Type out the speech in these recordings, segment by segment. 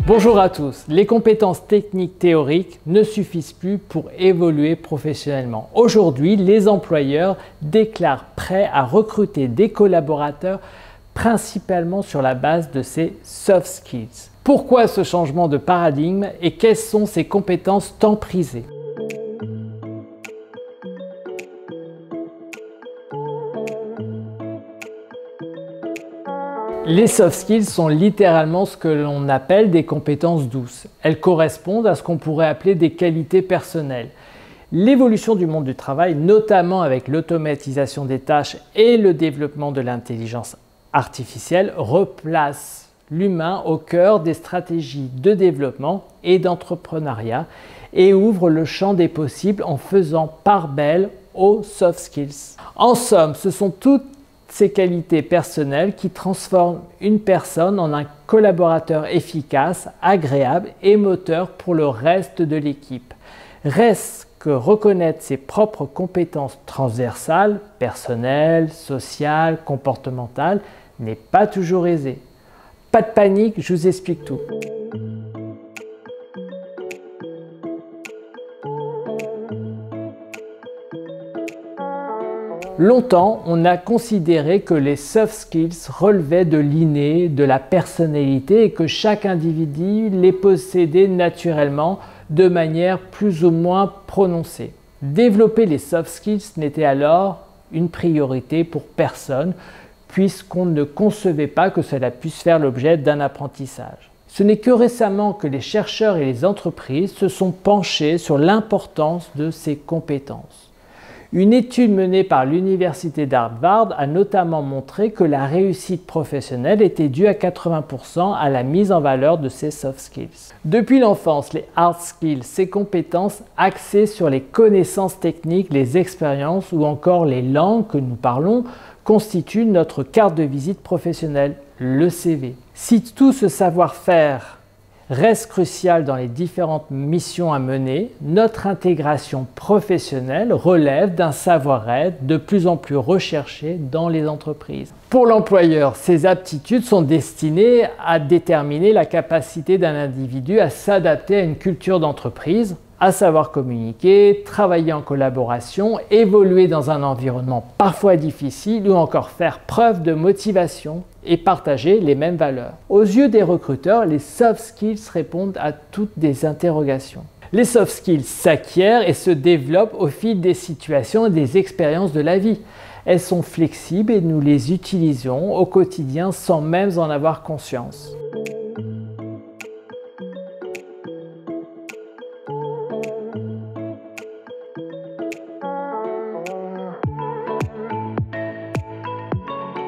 Bonjour à tous. Les compétences techniques théoriques ne suffisent plus pour évoluer professionnellement. Aujourd'hui, les employeurs déclarent prêts à recruter des collaborateurs principalement sur la base de ces soft skills. Pourquoi ce changement de paradigme et quelles sont ces compétences tant prisées ? Les soft skills sont littéralement ce que l'on appelle des compétences douces. Elles correspondent à ce qu'on pourrait appeler des qualités personnelles. L'évolution du monde du travail, notamment avec l'automatisation des tâches et le développement de l'intelligence artificielle, replace l'humain au cœur des stratégies de développement et d'entrepreneuriat et ouvre le champ des possibles en faisant part belle aux soft skills. En somme, ce sont toutes ces qualités personnelles qui transforment une personne en un collaborateur efficace, agréable et moteur pour le reste de l'équipe. Reste que reconnaître ses propres compétences transversales, personnelles, sociales, comportementales, n'est pas toujours aisé. Pas de panique, je vous explique tout. Longtemps, on a considéré que les soft skills relevaient de l'inné, de la personnalité et que chaque individu les possédait naturellement de manière plus ou moins prononcée. Développer les soft skills n'était alors une priorité pour personne puisqu'on ne concevait pas que cela puisse faire l'objet d'un apprentissage. Ce n'est que récemment que les chercheurs et les entreprises se sont penchés sur l'importance de ces compétences. Une étude menée par l'Université d'Harvard a notamment montré que la réussite professionnelle était due à 80% à la mise en valeur de ces soft skills. Depuis l'enfance, les hard skills, ces compétences axées sur les connaissances techniques, les expériences ou encore les langues que nous parlons, constituent notre carte de visite professionnelle, le CV. Si tout ce savoir-faire reste crucial dans les différentes missions à mener, notre intégration professionnelle relève d'un savoir-être de plus en plus recherché dans les entreprises. Pour l'employeur, ces aptitudes sont destinées à déterminer la capacité d'un individu à s'adapter à une culture d'entreprise, à savoir communiquer, travailler en collaboration, évoluer dans un environnement parfois difficile ou encore faire preuve de motivation et partager les mêmes valeurs. Aux yeux des recruteurs, les soft skills répondent à toutes des interrogations. Les soft skills s'acquièrent et se développent au fil des situations et des expériences de la vie. Elles sont flexibles et nous les utilisons au quotidien sans même en avoir conscience.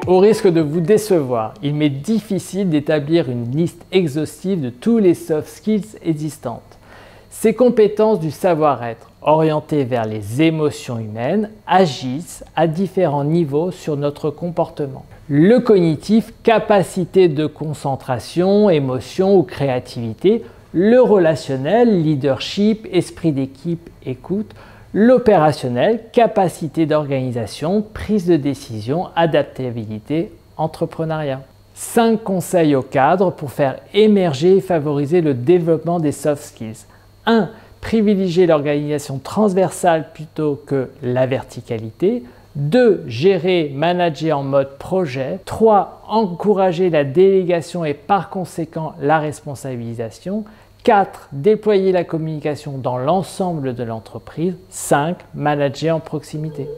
Au risque de vous décevoir, il m'est difficile d'établir une liste exhaustive de tous les soft skills existantes. Ces compétences du savoir-être, orientées vers les émotions humaines, agissent à différents niveaux sur notre comportement. Le cognitif, capacité de concentration, émotion ou créativité. Le relationnel, leadership, esprit d'équipe, écoute. L'opérationnel, capacité d'organisation, prise de décision, adaptabilité, entrepreneuriat. 5 conseils au cadre pour faire émerger et favoriser le développement des soft skills. 1. Privilégier l'organisation transversale plutôt que la verticalité. 2. Gérer, manager en mode projet. 3. Encourager la délégation et par conséquent la responsabilisation. 4. Déployer la communication dans l'ensemble de l'entreprise. 5. Manager en proximité.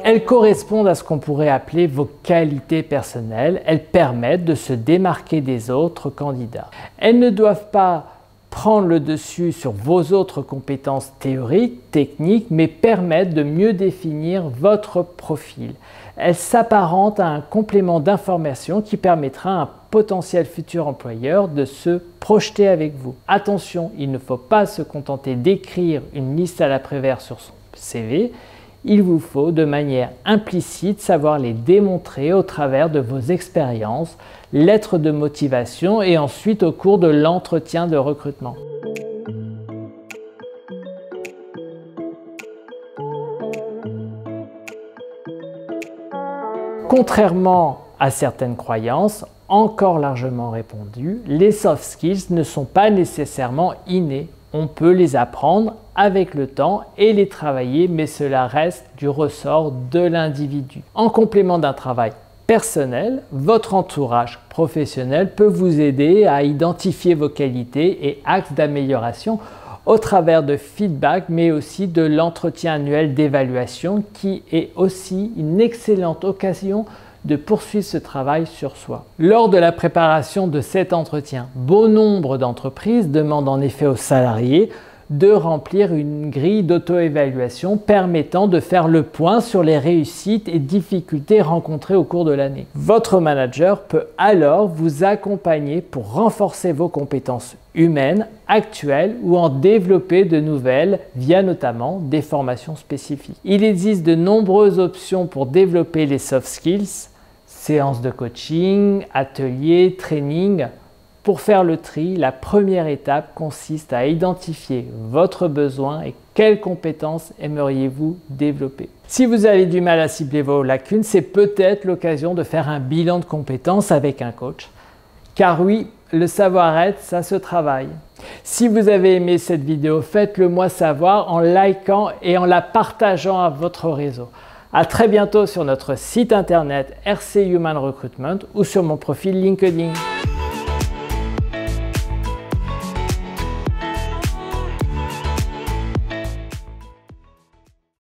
Elles correspondent à ce qu'on pourrait appeler vos qualités personnelles. Elles permettent de se démarquer des autres candidats. Elles ne doivent pas prendre le dessus sur vos autres compétences théoriques, techniques, mais permettent de mieux définir votre profil. Elles s'apparentent à un complément d'information qui permettra à un potentiel futur employeur de se projeter avec vous. Attention, il ne faut pas se contenter d'écrire une liste à l'après-vert sur son CV. Il vous faut de manière implicite savoir les démontrer au travers de vos expériences, lettres de motivation et ensuite au cours de l'entretien de recrutement. Contrairement à certaines croyances encore largement répandues, les soft skills ne sont pas nécessairement innés. On peut les apprendre avec le temps et les travailler, mais cela reste du ressort de l'individu. En complément d'un travail personnel, votre entourage professionnel peut vous aider à identifier vos qualités et axes d'amélioration au travers de feedback, mais aussi de l'entretien annuel d'évaluation qui est aussi une excellente occasion de poursuivre ce travail sur soi. Lors de la préparation de cet entretien, bon nombre d'entreprises demandent en effet aux salariés de remplir une grille d'auto-évaluation permettant de faire le point sur les réussites et difficultés rencontrées au cours de l'année. Votre manager peut alors vous accompagner pour renforcer vos compétences humaines actuelles ou en développer de nouvelles via notamment des formations spécifiques. Il existe de nombreuses options pour développer les soft skills, séances de coaching, ateliers, training. Pour faire le tri, la première étape consiste à identifier votre besoin et quelles compétences aimeriez-vous développer. Si vous avez du mal à cibler vos lacunes, c'est peut-être l'occasion de faire un bilan de compétences avec un coach. Car oui, le savoir-être, ça se travaille. Si vous avez aimé cette vidéo, faites-le moi savoir en likant et en la partageant à votre réseau. À très bientôt sur notre site internet RC Human Recruitment ou sur mon profil LinkedIn.